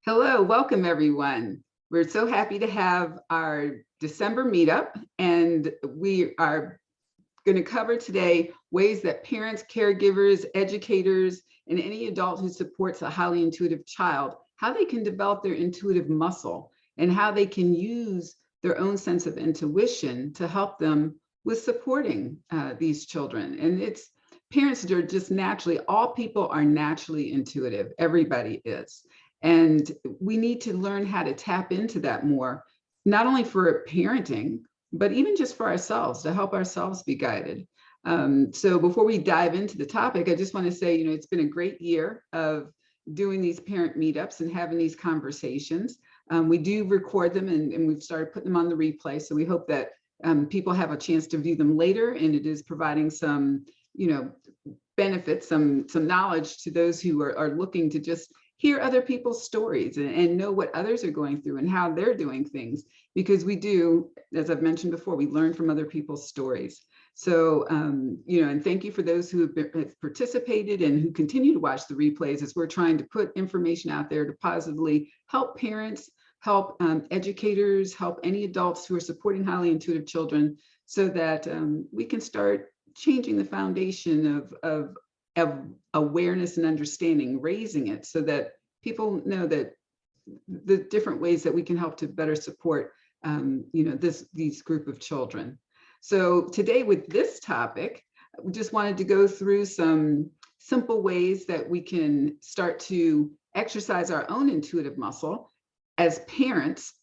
Hello, welcome everyone. We're so happy to have our December meetup, and we are going to cover today ways that parents, caregivers, educators, and any adult who supports a highly intuitive child, how they can develop their intuitive muscle and how they can use their own sense of intuition to help them with supporting these children. And it's parents that are just naturally, all people are naturally intuitive. Everybody is. And we need to learn how to tap into that more, not only for parenting, but even just for ourselves, to help ourselves be guided. So before we dive into the topic, I just want to say, it's been a great year of doing these parent meetups and having these conversations. We do record them and we've started putting them on the replay. So we hope that people have a chance to view them later, and it is providing some, benefits, some knowledge to those who are looking to just hear other people's stories and know what others are going through and how they're doing things, because we do, as I've mentioned before, we learn from other people's stories. So, and thank you for those who have participated and who continue to watch the replays, as we're trying to put information out there to positively help parents, help educators, help any adults who are supporting highly intuitive children, so that we can start changing the foundation of awareness and understanding, raising it so that people know that the different ways that we can help to better support these group of children. So today with this topic, we just wanted to go through some simple ways that we can start to exercise our own intuitive muscle as parents,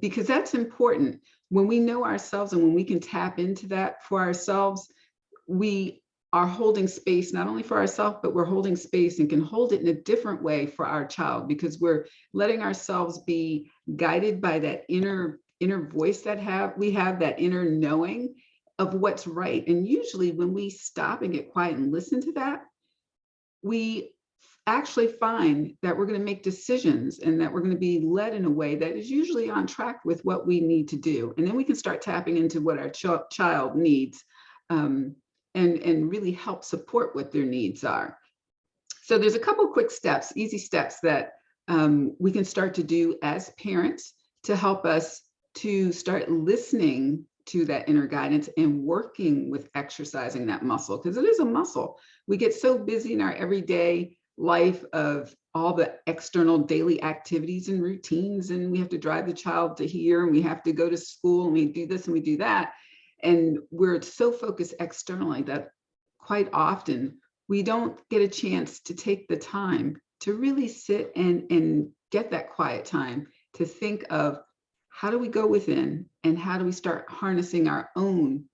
because that's important. When we know ourselves and when we can tap into that for ourselves, we are holding space not only for ourselves, but we're holding space and can hold it in a different way for our child, because we're letting ourselves be guided by that inner voice that we have that inner knowing of what's right. And usually when we stop and get quiet and listen to that, we actually find that we're going to make decisions and that we're going to be led in a way that is usually on track with what we need to do. And then we can start tapping into what our child needs, and really help support what their needs are. So there's a couple quick steps, easy steps that we can start to do as parents to help us to start listening to that inner guidance and working with exercising that muscle, because it is a muscle. We get so busy in our everyday life of all the external daily activities and routines, and we have to drive the child to here, and we have to go to school, and we do this and we do that. And we're so focused externally that quite often we don't get a chance to take the time to really sit and get that quiet time to think of how do we go within and how do we start harnessing our own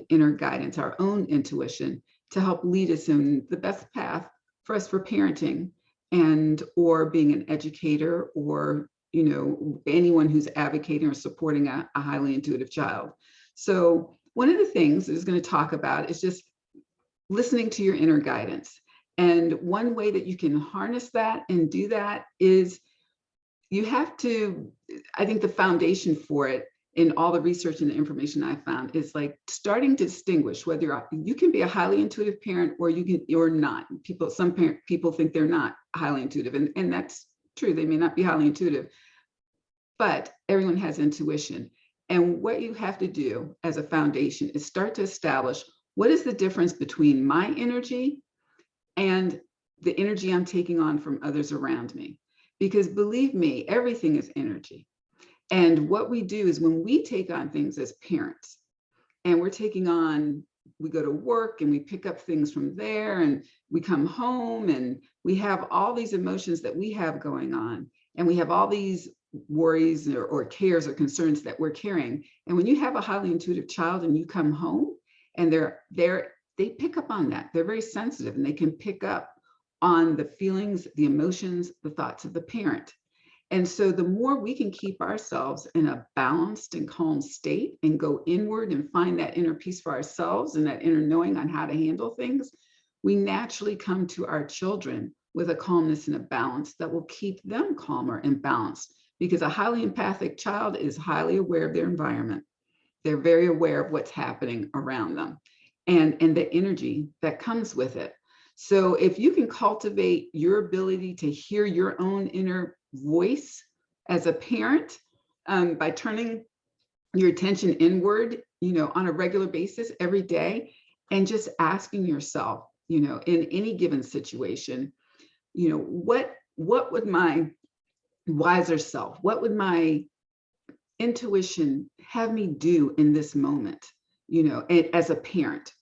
inner guidance, our own intuition to help lead us in the best path for us for parenting and or being an educator or anyone who's advocating or supporting a highly intuitive child. So one of the things I was going to talk about is just listening to your inner guidance. And one way that you can harness that and do that is you have to, I think the foundation for it in all the research and the information I found is like starting to distinguish whether you can be a highly intuitive parent or you're not. Some people think they're not highly intuitive, and that's true. They may not be highly intuitive, but everyone has intuition. And what you have to do as a foundation is start to establish what is the difference between my energy and the energy I'm taking on from others around me. Because believe me, everything is energy. And what we do is when we take on things as parents, and we go to work and we pick up things from there, and we come home and we have all these emotions that we have going on, and we have all these worries or cares or concerns that we're carrying. And when you have a highly intuitive child and you come home and they pick up on that, they're very sensitive and they can pick up on the feelings, the emotions, the thoughts of the parent. And so the more we can keep ourselves in a balanced and calm state and go inward and find that inner peace for ourselves and that inner knowing on how to handle things, we naturally come to our children with a calmness and a balance that will keep them calmer and balanced. Because a highly empathic child is highly aware of their environment. They're very aware of what's happening around them and the energy that comes with it. So if you can cultivate your ability to hear your own inner voice as a parent, by turning your attention inward, on a regular basis every day, and just asking yourself, in any given situation, what would my wiser self, what would my intuition have me do in this moment, as a parent,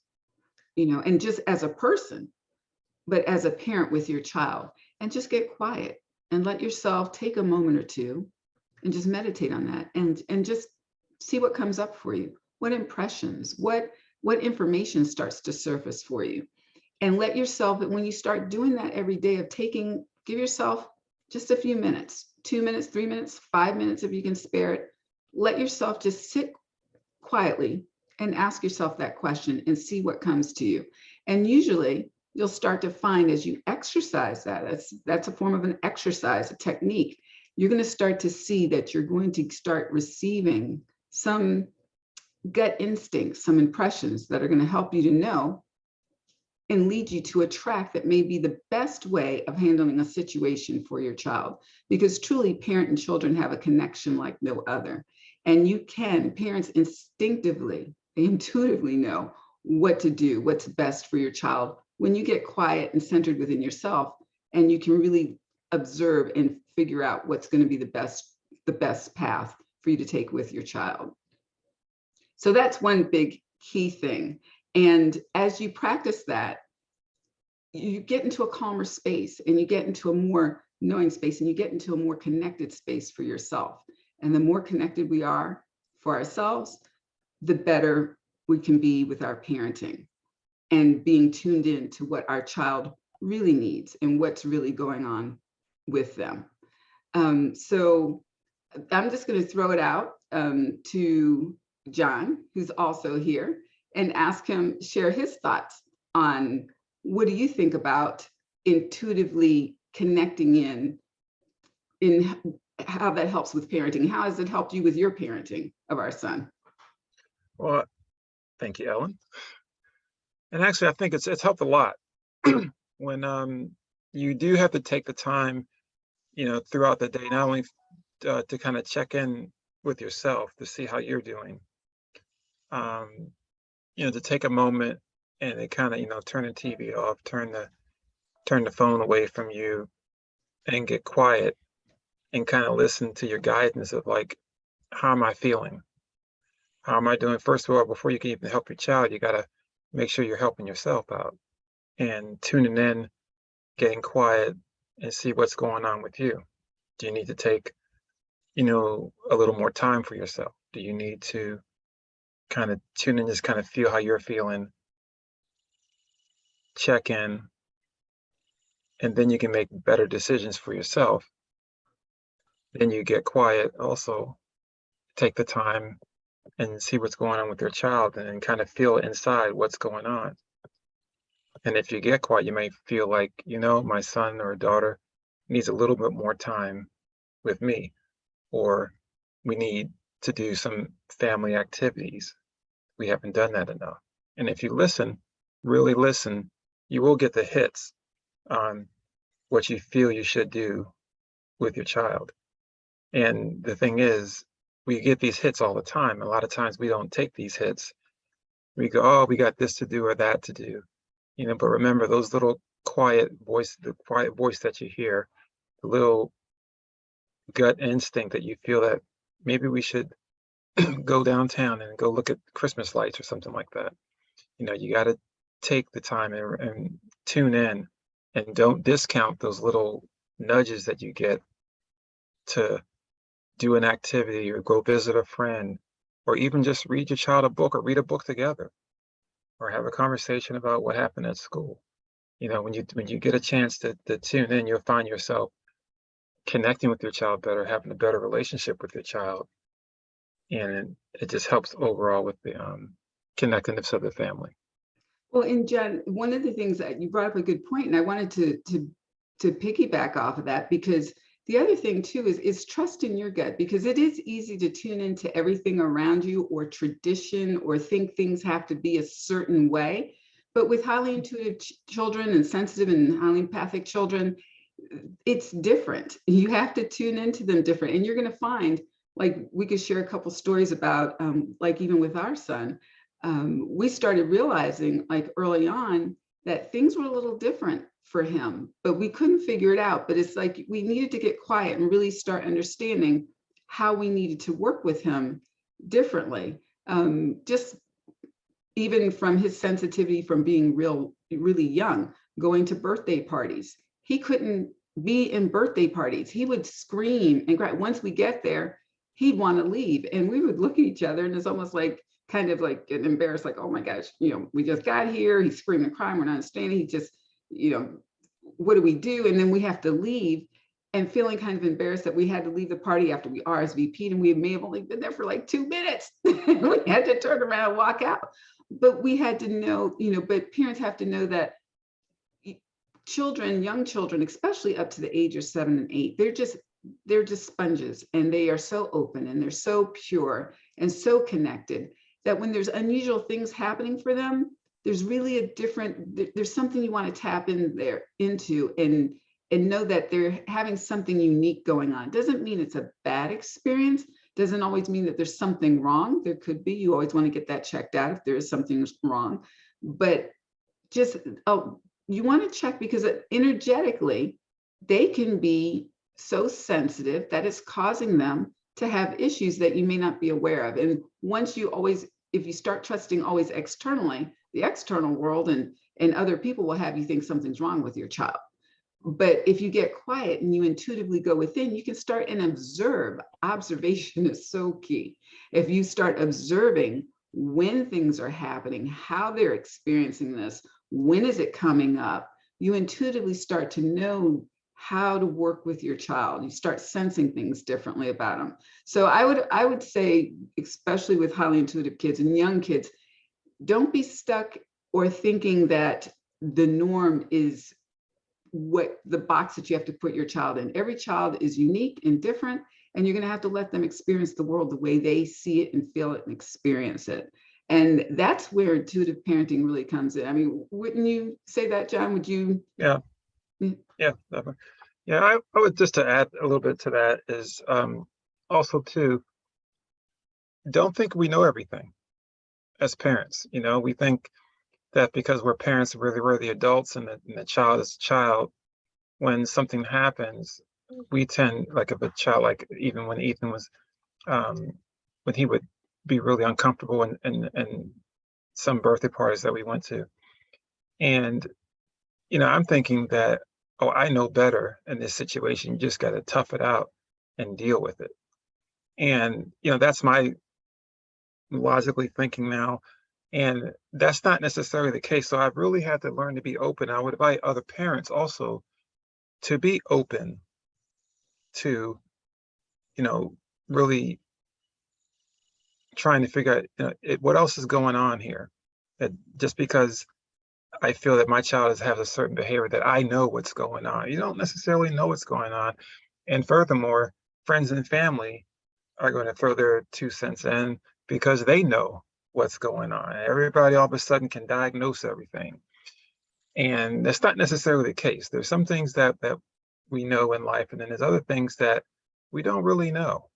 and just as a person, but as a parent with your child, and just get quiet and let yourself take a moment or two and just meditate on that, and just see what comes up for you, what impressions, what information starts to surface for you. And let yourself, when you start doing that every day, give yourself just a few minutes, 2 minutes, 3 minutes, 5 minutes if you can spare it. Let yourself just sit quietly and ask yourself that question and see what comes to you. And usually you'll start to find, as you exercise that's a form of an exercise, a technique. You're going to start to see that you're going to start receiving some gut instincts, some impressions that are going to help you to know and lead you to a track that may be the best way of handling a situation for your child. Because truly, parent and children have a connection like no other. And parents instinctively, they intuitively know what to do, what's best for your child when you get quiet and centered within yourself, and you can really observe and figure out what's going to be the best path for you to take with your child. So that's one big key thing. And as you practice that, you get into a calmer space, and you get into a more knowing space, and you get into a more connected space for yourself. And the more connected we are for ourselves, the better we can be with our parenting and being tuned in to what our child really needs and what's really going on with them. So I'm just going to throw it out to John, who's also here, and ask him, share his thoughts on what do you think about intuitively connecting in how that helps with parenting. How has it helped you with your parenting of our son? Well, thank you, Ellen. And actually, I think it's helped a lot when you do have to take the time, throughout the day, not only to kind of check in with yourself to see how you're doing, to take a moment and to kind of, turn the TV off, turn the phone away from you, and get quiet and kind of listen to your guidance of, like, how am I feeling? How am I doing? First of all, before you can even help your child, you got to make sure you're helping yourself out and tuning in, getting quiet, and see what's going on with you. Do you need to take, a little more time for yourself? Do you need to kind of tune in, just kind of feel how you're feeling, check in, and then you can make better decisions for yourself. Then you get quiet, also take the time and see what's going on with your child, and then kind of feel inside what's going on. And if you get quiet, you may feel like, my son or daughter needs a little bit more time with me, or we need to do some family activities. We haven't done that enough. And if you listen, really listen, you will get the hits on what you feel you should do with your child. And the thing is, we get these hits all the time. A lot of times we don't take these hits. We go, oh, we got this to do or that to do. But remember, those little the quiet voice that you hear, the little gut instinct that you feel that maybe we should go downtown and go look at Christmas lights or something like that. You got to take the time and tune in, and don't discount those little nudges that you get to do an activity or go visit a friend, or even just read your child a book or read a book together, or have a conversation about what happened at school. When you get a chance to tune in, you'll find yourself connecting with your child better, having a better relationship with your child. And it just helps overall with the connectedness of the family. Well, and Jen, one of the things that you brought up a good point, and I wanted to piggyback off of that, because the other thing too is trust in your gut, because it is easy to tune into everything around you or tradition or think things have to be a certain way. But with highly intuitive children and sensitive and highly empathic children, it's different. You have to tune into them different. And you're going to find, like, we could share a couple stories about, like, even with our son, we started realizing, like, early on, that things were a little different for him, but we couldn't figure it out. But it's like we needed to get quiet and really start understanding how we needed to work with him differently. Just even from his sensitivity from being really young, going to birthday parties. He couldn't be in birthday parties. He would scream and cry. Once we get there, he'd want to leave. And we would look at each other, and it's almost like kind of like getting embarrassed, like, oh my gosh, we just got here. He's screaming, crying, we're not understanding. He just, what do we do? And then we have to leave, and feeling kind of embarrassed that we had to leave the party after we RSVP'd, and we may have only been there for like 2 minutes. We had to turn around and walk out. But we had to know, but parents have to know that children, young children, especially up to the age of 7 and 8, they're just sponges, and they are so open, and they're so pure and so connected that when there's unusual things happening for them, there's really there's something you want to tap into and know that they're having something unique going on. Doesn't mean it's a bad experience. Doesn't always mean that there's something wrong. There could be. You always want to get that checked out if there is something wrong. But just, you want to check, because energetically, they can be so sensitive that it's causing them to have issues that you may not be aware of. And once if you start trusting always externally, the external world and other people will have you think something's wrong with your child. But if you get quiet and you intuitively go within, you can start and observe. Observation is so key. If you start observing when things are happening, how they're experiencing this, when is it coming up, you intuitively start to know how to work with your child. You start sensing things differently about them. So I would say, especially with highly intuitive kids and young kids, don't be stuck or thinking that the norm is what the box that you have to put your child in. Every child is unique and different, and you're going to have to let them experience the world the way they see it and feel it and experience it. And that's where intuitive parenting really comes in. I mean, wouldn't you say that, John? Would you? Yeah. Yeah, definitely. Yeah, I would just to add a little bit to that is also too, don't think we know everything as parents. We think that because we're parents, we're the adults, and the child is a child. When something happens, we tend, like if a child, like even when Ethan was, when he would be really uncomfortable in some birthday parties that we went to. And, I'm thinking that, oh, I know better in this situation. You just got to tough it out and deal with it. And, that's my logically thinking now. And that's not necessarily the case. So I've really had to learn to be open. I would invite other parents also to be open to, really trying to figure out what else is going on here. That just because I feel that my child has a certain behavior, that I know what's going on. You don't necessarily know what's going on. And furthermore, friends and family are going to throw their 2 cents in because they know what's going on. Everybody all of a sudden can diagnose everything. And that's not necessarily the case. There's some things that we know in life, and then there's other things that we don't really know.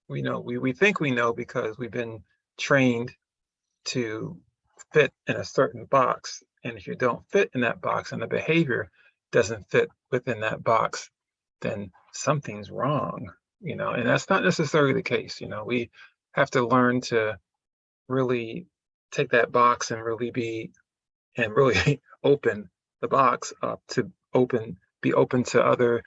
We think we know because we've been trained to fit in a certain box. And if you don't fit in that box and the behavior doesn't fit within that box, then something's wrong, and that's not necessarily the case. We have to learn to really take that box and really open the box up to be open to other,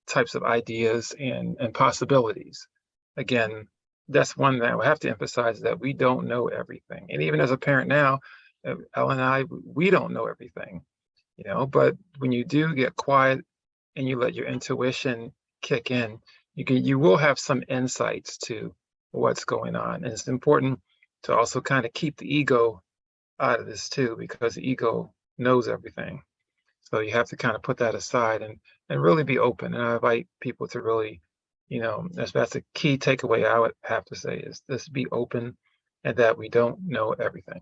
types of ideas and possibilities. Again, that's one that I have to emphasize, that we don't know everything. And even as a parent now, Ellen and I, we don't know everything, but when you do get quiet and you let your intuition kick in, you will have some insights to what's going on. And it's important to also kind of keep the ego out of this too, because the ego knows everything. So you have to kind of put that aside and really be open. And I invite people to really, that's a key takeaway I would have to say, is this: be open, and that we don't know everything.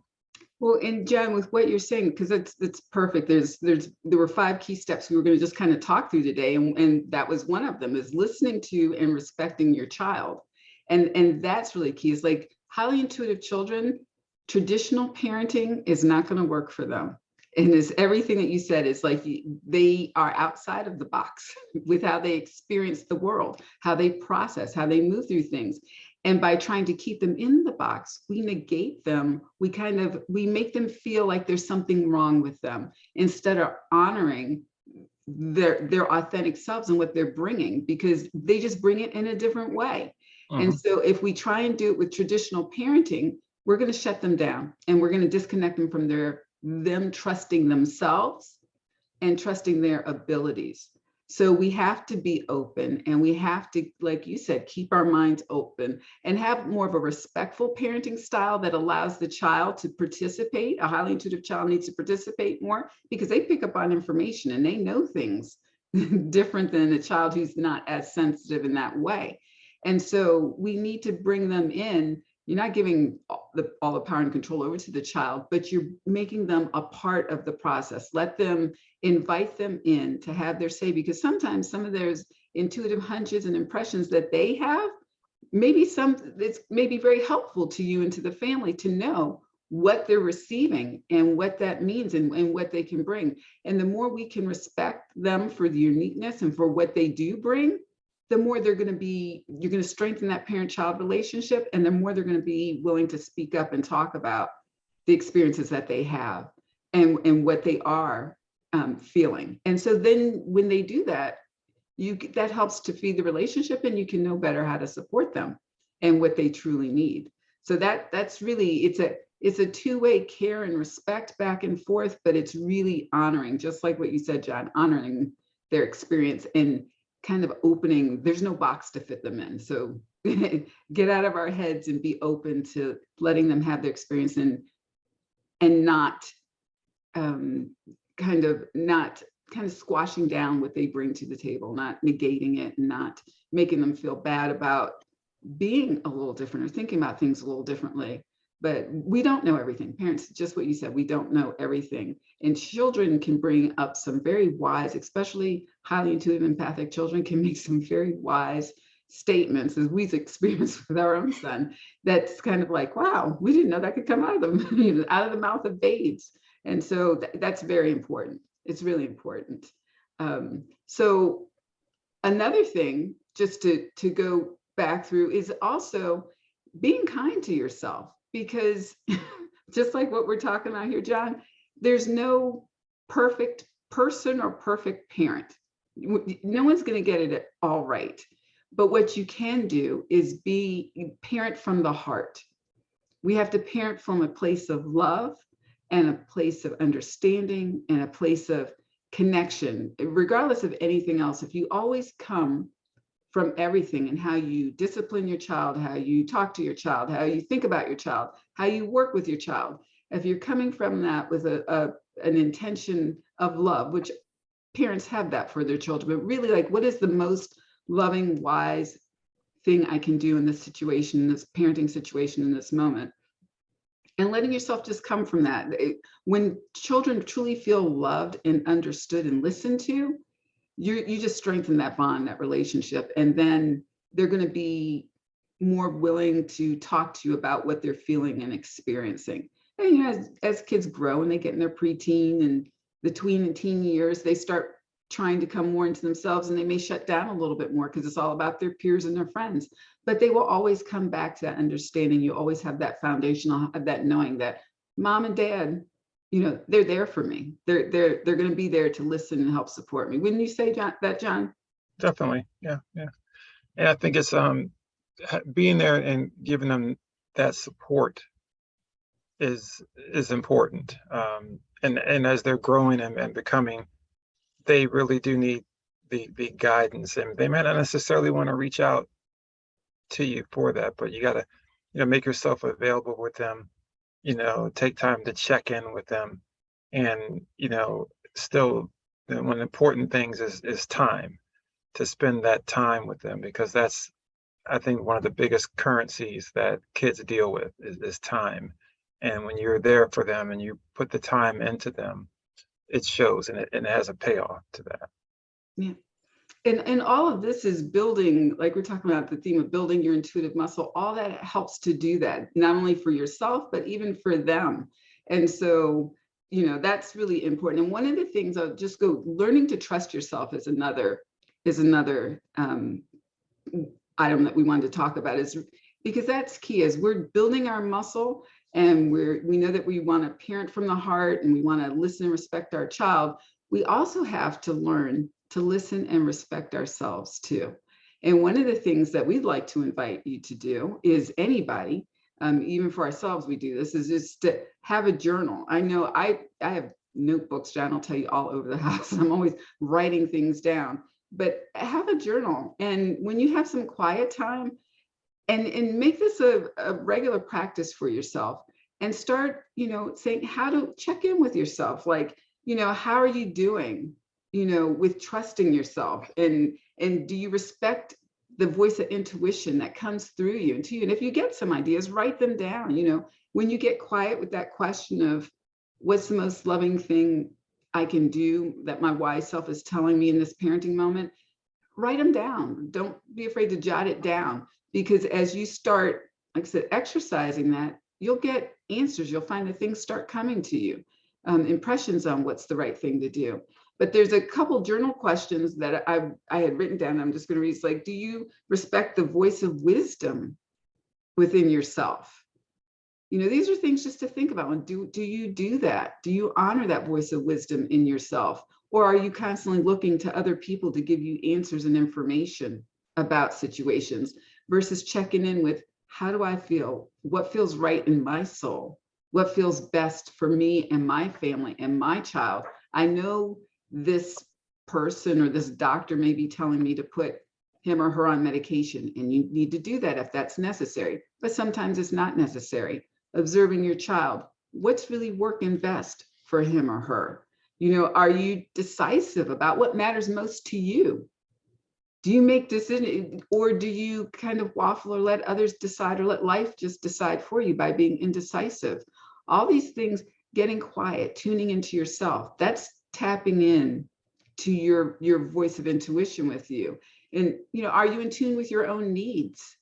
Well, and John, with what you're saying, because it's perfect. There were 5 key steps we were going to just kind of talk through today, and that was one of them, is listening to and respecting your child, and that's really key. Is like highly intuitive children, traditional parenting is not going to work for them, and is everything that you said is like they are outside of the box with how they experience the world, how they process, how they move through things. And by trying to keep them in the box, we negate them. We make them feel like there's something wrong with them instead of honoring their authentic selves and what they're bringing, because they just bring it in a different way. And Mhm. so if we try and do it with traditional parenting, we're going to shut them down and we're going to disconnect them from them trusting themselves and trusting their abilities. So we have to be open, and we have to, like you said, keep our minds open and have more of a respectful parenting style that allows the child to participate. A highly intuitive child needs to participate more because they pick up on information and they know things different than a child who's not as sensitive in that way. And so we need to bring them in. You're not giving all the power and control over to the child, but you're making them a part of the process. Invite them in to have their say, because sometimes some of those intuitive hunches and impressions that they have, it's maybe very helpful to you and to the family to know what they're receiving and what that means, and what they can bring. And the more we can respect them for the uniqueness and for what they do bring, the more you're going to strengthen that parent-child relationship, and the more they're going to be willing to speak up and talk about the experiences that they have and what they are feeling. And so then when they do that, that helps to feed the relationship, and you can know better how to support them and what they truly need. So that's really, it's a two-way care and respect back and forth, but it's really honoring, just like what you said, John, honoring their experience and kind of opening. There's no box to fit them in. So get out of our heads and be open to letting them have their experience, and not not kind of squashing down what they bring to the table, not negating it, and not making them feel bad about being a little different or thinking about things a little differently. But we don't know everything. Parents, just what you said, we don't know everything. And children can bring up some very wise, especially highly intuitive, empathic children can make some very wise statements, as we've experienced with our own son. That's kind of like, wow, we didn't know that could come out of them, out of the mouth of babes. And so that's very important. It's really important. So another thing, just to go back through, is also being kind to yourself, because just like what we're talking about here, John, there's no perfect person or perfect parent. No one's going to get it all right. But what you can do is parent from the heart. We have to parent from a place of love and a place of understanding and a place of connection, regardless of anything else. If you always come from everything, and how you discipline your child, how you talk to your child, how you think about your child, how you work with your child, if you're coming from that with an intention of love, which parents have that for their children, but really, like, what is the most loving, wise thing I can do in this situation, in this parenting situation, in this moment? And letting yourself just come from that. When children truly feel loved and understood and listened to, you just strengthen that bond, that relationship, and then they're going to be more willing to talk to you about what they're feeling and experiencing. And as kids grow and they get in their preteen and the tween and teen years, they start trying to come more into themselves, and they may shut down a little bit more because it's all about their peers and their friends. But they will always come back to that understanding. You always have that foundational, that knowing that mom and dad, they're there for me. They're going to be there to listen and help support me. Wouldn't you say that, John? Definitely. Yeah. Yeah. And I think it's being there and giving them that support is important. And as they're growing and becoming, they really do need the guidance, and they might not necessarily want to reach out to you for that, but you got to, make yourself available with them, take time to check in with them. And, still, one of the important things is time, to spend that time with them, because that's, I think, one of the biggest currencies that kids deal with is time. And when you're there for them and you put the time into them, it shows, and it has a payoff to that. Yeah. And all of this is building, like we're talking about the theme of building your intuitive muscle, all that helps to do that, not only for yourself, but even for them. And so, that's really important. And one of the things I'll just go, learning to trust yourself is another item that we wanted to talk about, is because that's key. As we're building our muscle and we know that we want to parent from the heart and we want to listen and respect our child, we also have to learn to listen and respect ourselves too. And one of the things that we'd like to invite you to do is anybody, even for ourselves, we do this, is just to have a journal. I know I have notebooks, John will tell you, all over the house. I'm always writing things down, but have a journal. And when you have some quiet time, and make this a regular practice for yourself, and start, saying how to check in with yourself. Like, how are you doing, with trusting yourself? And do you respect the voice of intuition that comes through you and to you? And if you get some ideas, write them down. When you get quiet with that question of what's the most loving thing I can do that my wise self is telling me in this parenting moment, write them down. Don't be afraid to jot it down, because as you start, like I said, exercising that, you'll get answers. You'll find that things start coming to you, impressions on what's the right thing to do. But there's a couple journal questions that I had written down. I'm just going to read. It's like, do you respect the voice of wisdom within yourself? These are things just to think about. And do you do that? Do you honor that voice of wisdom in yourself? Or are you constantly looking to other people to give you answers and information about situations, versus checking in with, how do I feel? What feels right in my soul? What feels best for me and my family and my child? I know this person or this doctor may be telling me to put him or her on medication, and you need to do that if that's necessary, but sometimes it's not necessary. Observing your child, what's really working best for him or her? Are you decisive about what matters most to you? Do you make decisions, or do you kind of waffle or let others decide, or let life just decide for you by being indecisive? All these things, getting quiet, tuning into yourself, that's tapping in to your voice of intuition with you. And, are you in tune with your own needs?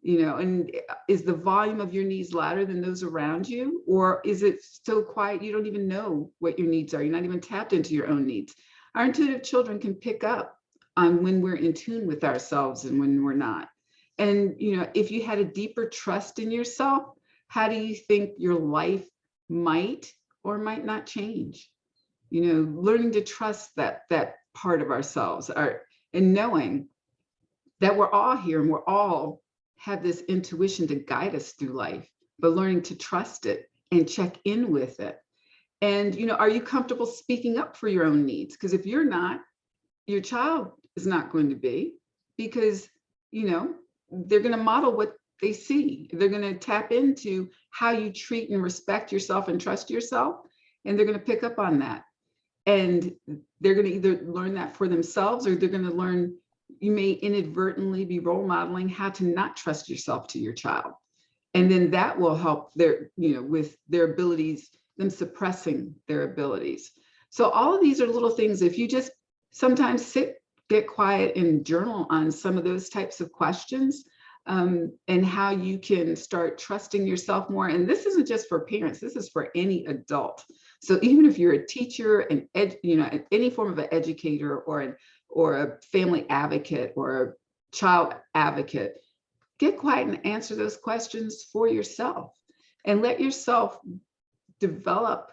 And is the volume of your needs louder than those around you? Or is it so quiet you don't even know what your needs are? You're not even tapped into your own needs. Our intuitive children can pick up on when we're in tune with ourselves and when we're not. And, if you had a deeper trust in yourself, how do you think your life might or might not change? Learning to trust that part of ourselves, and knowing that we're all here and we're all have this intuition to guide us through life, but learning to trust it and check in with it. And, are you comfortable speaking up for your own needs? Because if you're not, your child is not going to be, because, they're going to model what they see. They're going to tap into how you treat and respect yourself and trust yourself. And they're going to pick up on that. And they're going to either learn that for themselves, or they're going to learn, you may inadvertently be role modeling how to not trust yourself to your child. And then that will help their, with their abilities, them suppressing their abilities. So all of these are little things. If you just sometimes sit, get quiet, and journal on some of those types of questions, and how you can start trusting yourself more. And this isn't just for parents, this is for any adult. So even if you're a teacher and any form of an educator, or a family advocate, or a child advocate, get quiet and answer those questions for yourself, and let yourself develop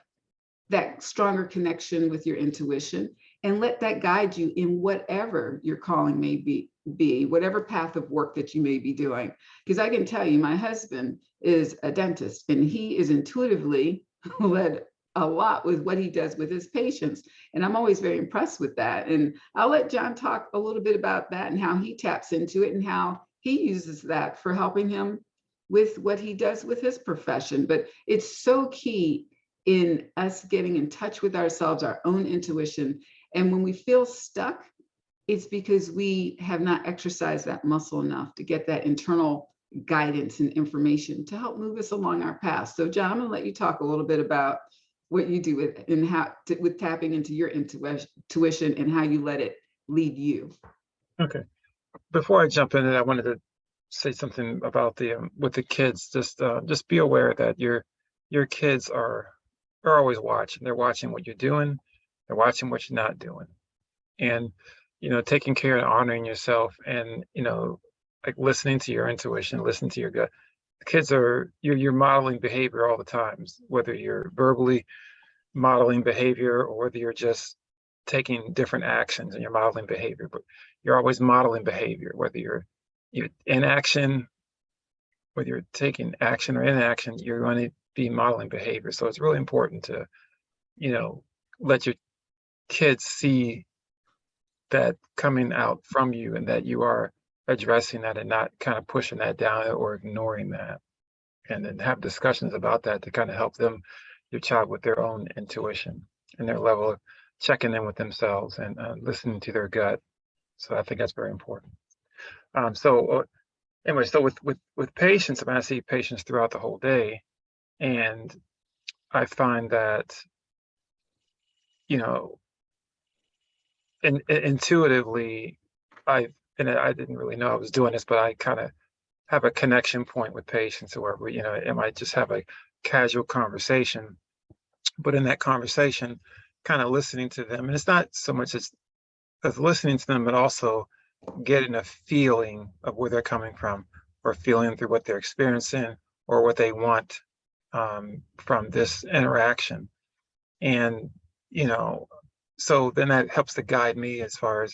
that stronger connection with your intuition, and let that guide you in whatever your calling may be, whatever path of work that you may be doing. Because I can tell you, my husband is a dentist, and he is intuitively led a lot with what he does with his patients. And I'm always very impressed with that. And I'll let John talk a little bit about that and how he taps into it and how he uses that for helping him with what he does with his profession. But it's so key in us getting in touch with ourselves, our own intuition. And when we feel stuck, it's because we have not exercised that muscle enough to get that internal, guidance and information to help move us along our path. So John, I'm going to let you talk a little bit about what you do with and how with tapping into your intuition and how you let it lead you. Okay. Before I jump in, I wanted to say something about the with the kids. Just be aware that your kids are always watching. They're watching what you're doing. They're watching what you're not doing. And taking care and honoring yourself, and like listening to your intuition, listening to your gut. The kids are you're modeling behavior all the time, whether you're verbally modeling behavior or whether you're just taking different actions and you're modeling behavior, but you're always modeling behavior, whether you're in action, whether you're taking action or inaction, you're going to be modeling behavior. So it's really important to let your kids see that coming out from you, and that you are addressing that and not kind of pushing that down or ignoring that, and then have discussions about that to kind of help them, your child, with their own intuition and their level of checking in with themselves and listening to their gut. So I think that's very important. Anyway, so with patients, I mean, I see patients throughout the whole day, and I find that intuitively, I didn't really know I was doing this, but I kind of have a connection point with patients where it might just have a casual conversation, but in that conversation, kind of listening to them. And it's not so much as listening to them, but also getting a feeling of where they're coming from, or feeling through what they're experiencing or what they want from this interaction. And, so then that helps to guide me as far as,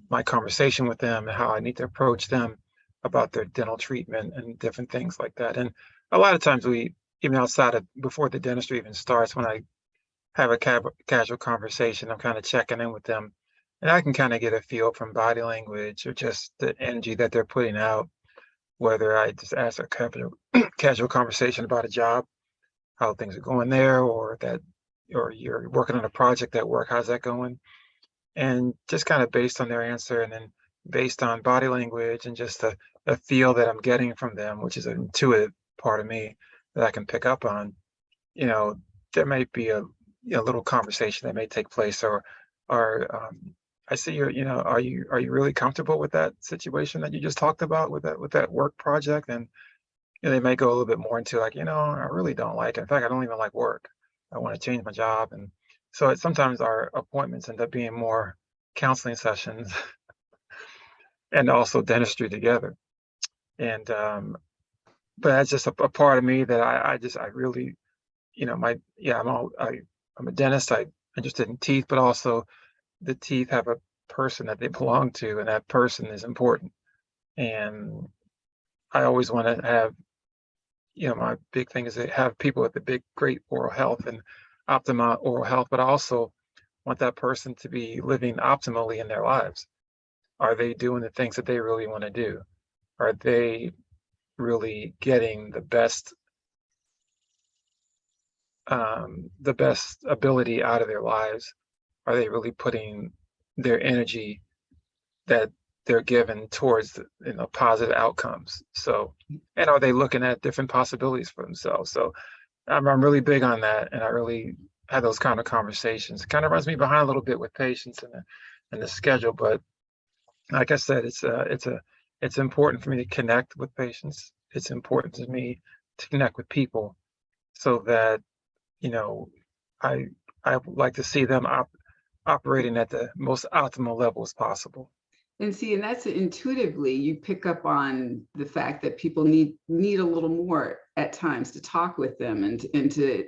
my conversation with them and how I need to approach them about their dental treatment and different things like that. And a lot of times even outside of, before the dentistry even starts, when I have a casual conversation, I'm kind of checking in with them, and I can kind of get a feel from body language or just the energy that they're putting out, whether I just ask a casual conversation about a job, how things are going there, or you're working on a project at work, how's that going? And just kind of based on their answer, and then based on body language and just a feel that I'm getting from them, which is an intuitive part of me that I can pick up on, there might be a little conversation that may take place, or I see are you really comfortable with that situation that you just talked about with that work project? And they may go a little bit more into like, I really don't like it. In fact, I don't even like work. I want to change my job. And so sometimes our appointments end up being more counseling sessions and also dentistry together. And but that's just a part of me that I really, I'm a dentist. I'm interested in teeth, but also the teeth have a person that they belong to, and that person is important. And I always want to have, my big thing is to have people with the great oral health and optimal oral health, but I also want that person to be living optimally in their lives. Are they doing the things that they really want to do? Are they really getting the best ability out of their lives? Are they really putting their energy that they're given towards positive outcomes? So, and are they looking at different possibilities for themselves? So I'm really big on that, and I really have those kind of conversations. It kind of runs me behind a little bit with patients and the schedule, but like I said, it's important for me to connect with patients. It's important to me to connect with people, so that I I would like to see them operating at the most optimal levels possible. And see, and that's intuitively you pick up on the fact that people need a little more at times to talk with them and to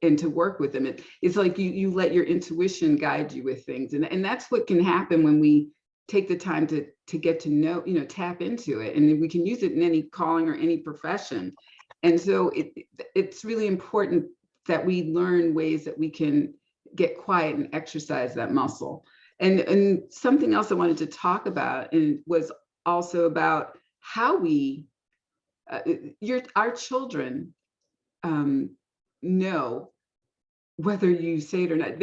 and to work with them. It's like you let your intuition guide you with things, and that's what can happen when we take the time to get to know, tap into it, and we can use it in any calling or any profession. And so it's really important that we learn ways that we can get quiet and exercise that muscle. And something else I wanted to talk about, and was also about how we, our children know whether you say it or not.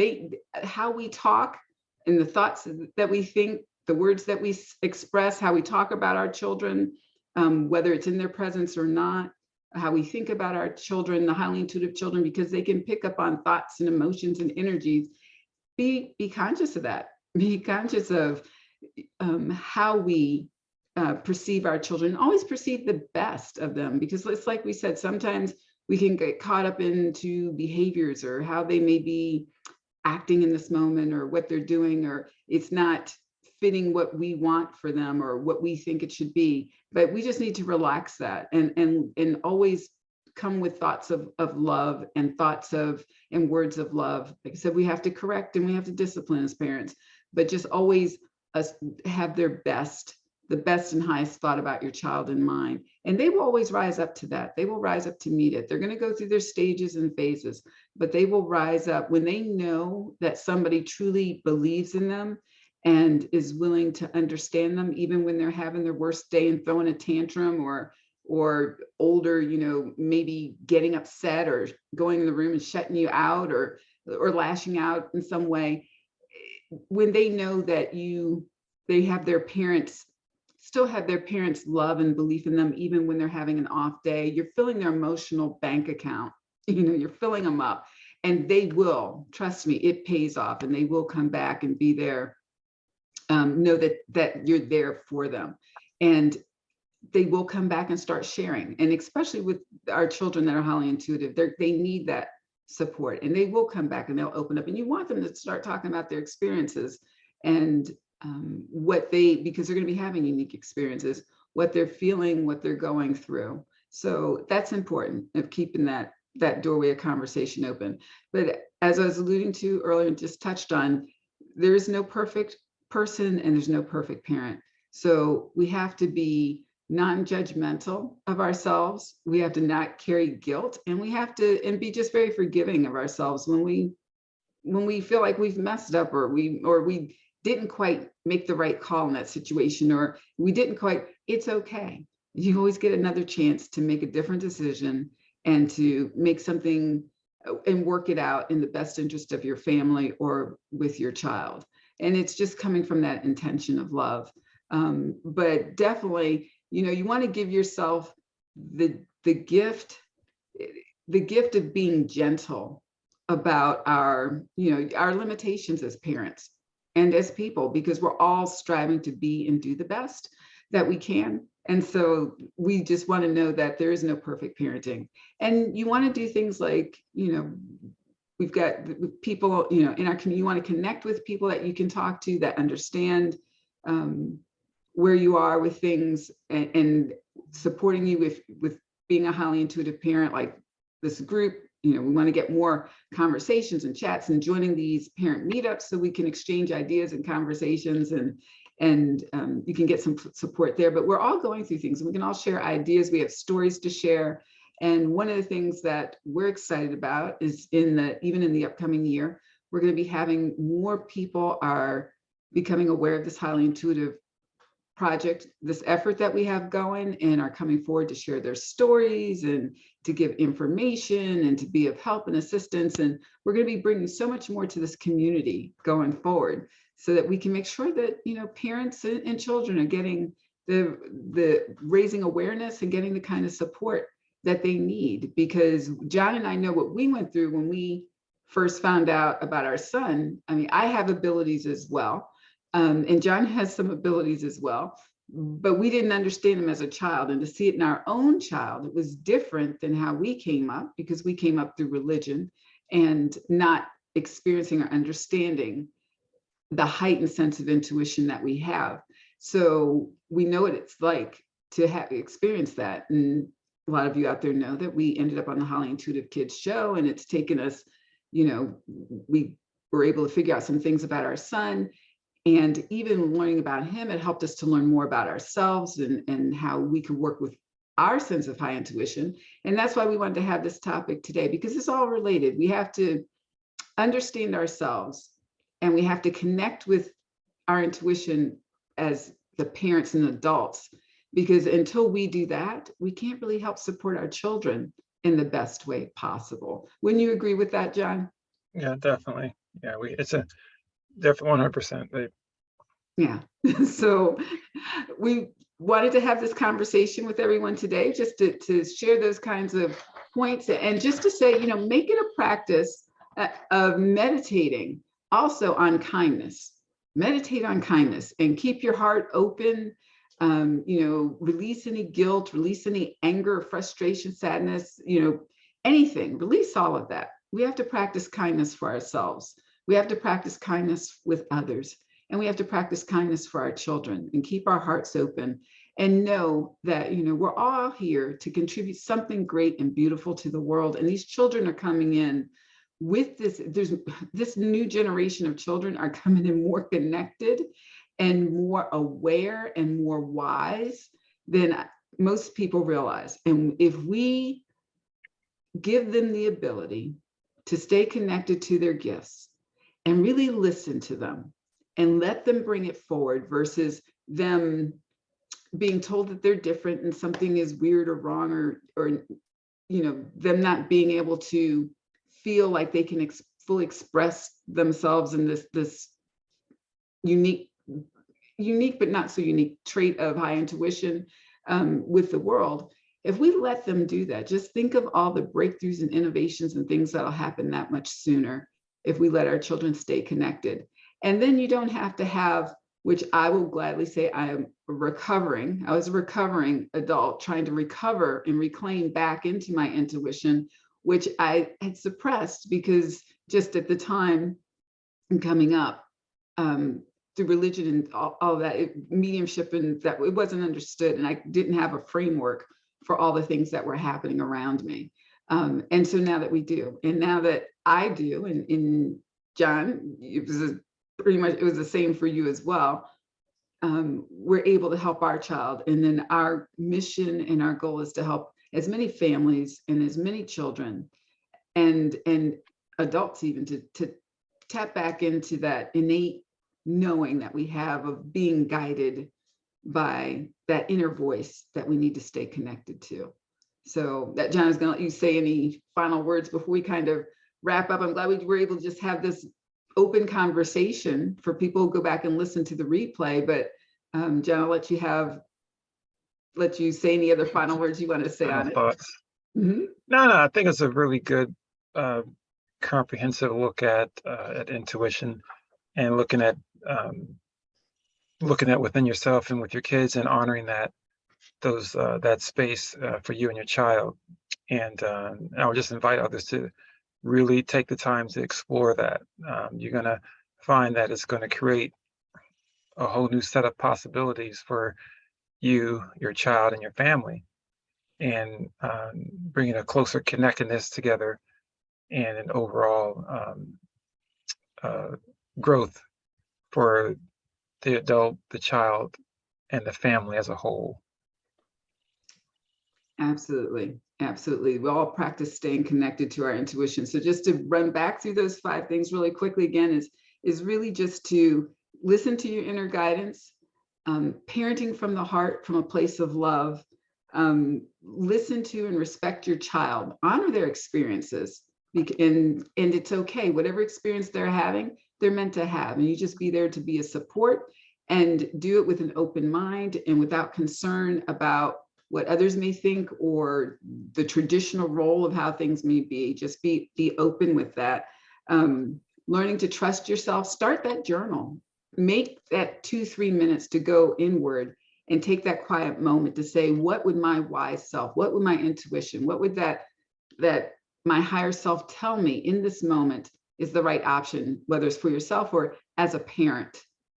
How we talk and the thoughts that we think, the words that we express, how we talk about our children, whether it's in their presence or not, how we think about our children, the highly intuitive children, because they can pick up on thoughts and emotions and energies. Be conscious of that. Be conscious of how we perceive our children. Always perceive the best of them, because it's like we said, sometimes we can get caught up into behaviors or how they may be acting in this moment or what they're doing, or it's not fitting what we want for them or what we think it should be. But we just need to relax that and always come with thoughts of love and thoughts of and words of love. Like I said, we have to correct and we have to discipline as parents, but just always have their best, the best and highest thought about your child in mind. And they will always rise up to that. They will rise up to meet it. They're going to go through their stages and phases, but they will rise up when they know that somebody truly believes in them and is willing to understand them, even when they're having their worst day and throwing a tantrum, or older, maybe getting upset or going in the room and shutting you out or lashing out in some way. When they know that they have their parents, still have their parents' love and belief in them, even when they're having an off day, you're filling their emotional bank account. You're filling them up, and they will, trust me, it pays off, and they will come back and be there. Know that you're there for them, and they will come back and start sharing. And especially with our children that are highly intuitive, they need that support, and they will come back and they'll open up. And you want them to start talking about their experiences and because they're going to be having unique experiences, what they're feeling, what they're going through. So that's important, of keeping that doorway of conversation open. But as I was alluding to earlier and just touched on, there is no perfect person and there's no perfect parent. So we have to be non-judgmental of ourselves. We have to not carry guilt, and we have to be just very forgiving of ourselves when we feel like we've messed up, or we didn't quite make the right call in that situation, or we didn't quite. It's okay. You always get another chance to make a different decision and to make something and work it out in the best interest of your family or with your child. And it's just coming from that intention of love. But definitely, you want to give yourself the gift of being gentle about our limitations as parents and as people, because we're all striving to be and do the best that we can. And so we just want to know that there is no perfect parenting. And you want to do things like, we've got people, in our community, you want to connect with people that you can talk to that understand where you are with things, and supporting you with being a highly intuitive parent, like this group. We want to get more conversations and chats and joining these parent meetups so we can exchange ideas and conversations, and you can get some support there. But we're all going through things, and we can all share ideas. We have stories to share. And one of the things that we're excited about is even in the upcoming year, we're going to be having more people are becoming aware of this highly intuitive project, this effort that we have going, and are coming forward to share their stories and to give information and to be of help and assistance. And we're going to be bringing so much more to this community going forward, so that we can make sure that parents and children are getting the raising awareness and getting the kind of support that they need. Because John and I know what we went through when we first found out about our son. I mean, I have abilities as well. And John has some abilities as well, but we didn't understand him as a child. And to see it in our own child, it was different than how we came up, because we came up through religion and not experiencing or understanding the heightened sense of intuition that we have. So we know what it's like to have experienced that. And a lot of you out there know that we ended up on the Highly Intuitive Kids show, and it's taken us, we were able to figure out some things about our son. And even learning about him, it helped us to learn more about ourselves and how we can work with our sense of high intuition. And that's why we wanted to have this topic today, because it's all related. We have to understand ourselves, and we have to connect with our intuition as the parents and adults, because until we do that, we can't really help support our children in the best way possible. Wouldn't you agree with that, John? Yeah, definitely. Yeah, it's a definitely 100%. Yeah. So we wanted to have this conversation with everyone today, just to share those kinds of points, and just to say, make it a practice of meditating also on kindness. Meditate on kindness and keep your heart open. Release any guilt, release any anger, frustration, sadness, anything, release all of that. We have to practice kindness for ourselves. We have to practice kindness with others. And we have to practice kindness for our children and keep our hearts open and know that, we're all here to contribute something great and beautiful to the world. And these children are coming in with this new generation of children are coming in more connected and more aware and more wise than most people realize. And if we give them the ability to stay connected to their gifts and really listen to them and let them bring it forward versus them being told that they're different and something is weird or wrong, or them not being able to feel like they can fully express themselves in this unique but not so unique trait of high intuition with the world. If we let them do that, just think of all the breakthroughs and innovations and things that'll happen that much sooner if we let our children stay connected. And then you don't have to have, which I will gladly say I was a recovering adult trying to recover and reclaim back into my intuition, which I had suppressed because just at the time and coming up through religion and all that, mediumship, and that it wasn't understood. And I didn't have a framework for all the things that were happening around me. And so now that we do, and now that I do, and John, it was the same for you as well. We're able to help our child. And then our mission and our goal is to help as many families and as many children and adults even to tap back into that innate knowing that we have of being guided by that inner voice that we need to stay connected to. So that John is going to let you say any final words before we kind of wrap up. I'm glad we were able to just have this open conversation for people who go back and listen to the replay. But John, I'll let you say any other final words you want to say on it. Thoughts. Mm-hmm. No, I think it's a really good comprehensive look at intuition and looking at within yourself and with your kids and honoring that space for you and your child. And I would just invite others to really take the time to explore that. You're going to find that it's going to create a whole new set of possibilities for you, your child, and your family, and bringing a closer connectedness together and an overall growth for the adult, the child, and the family as a whole. Absolutely. Absolutely. We all practice staying connected to our intuition. So just to run back through those 5 things really quickly again is really just to listen to your inner guidance, parenting from the heart, from a place of love, listen to and respect your child, honor their experiences, and it's okay. Whatever experience they're having, they're meant to have, and you just be there to be a support and do it with an open mind and without concern about what others may think or the traditional role of how things may be. Just be open with that. Learning to trust yourself, start that journal. Make that 2-3 minutes to go inward and take that quiet moment to say, what would my wise self, what would my intuition, what would that my higher self tell me in this moment is the right option, whether it's for yourself or as a parent,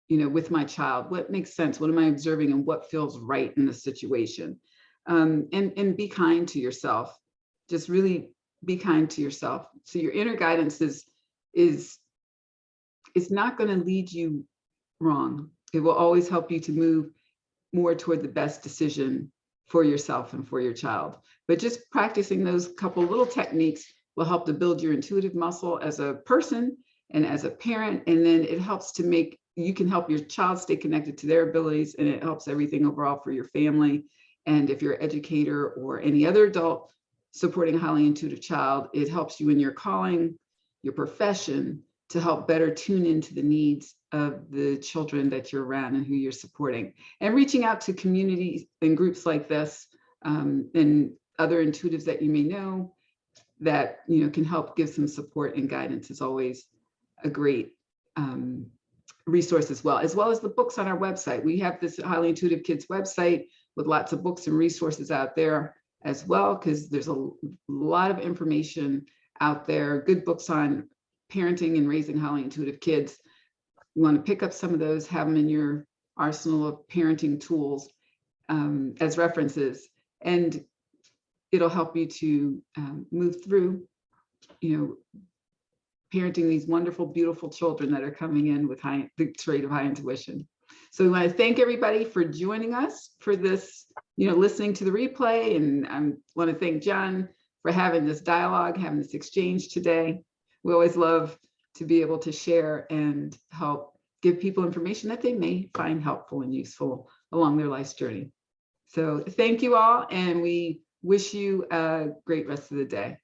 with my child, what makes sense, what am I observing, and what feels right in the situation. And be kind to yourself. Just really be kind to yourself. So your inner guidance is not going to lead you wrong. It will always help you to move more toward the best decision for yourself and for your child. But just practicing those couple little techniques will help to build your intuitive muscle as a person and as a parent. And then it helps to you can help your child stay connected to their abilities, and it helps everything overall for your family. And if you're an educator or any other adult supporting a highly intuitive child, it helps you in your calling, your profession, to help better tune into the needs of the children that you're around and who you're supporting. And reaching out to communities and groups like this, and other intuitives that you may know that can help give some support and guidance is always a great resource, as well as the books on our website. We have this Highly Intuitive Kids website with lots of books and resources out there as well, because there's a lot of information out there, good books on parenting and raising highly intuitive kids. You want to pick up some of those, have them in your arsenal of parenting tools as references, and it'll help you to move through, parenting these wonderful, beautiful children that are coming in with the trait of high intuition. So we want to thank everybody for joining us for this, listening to the replay. And I want to thank John for having this dialogue, having this exchange today. We always love to be able to share and help give people information that they may find helpful and useful along their life's journey. So thank you all, and we wish you a great rest of the day.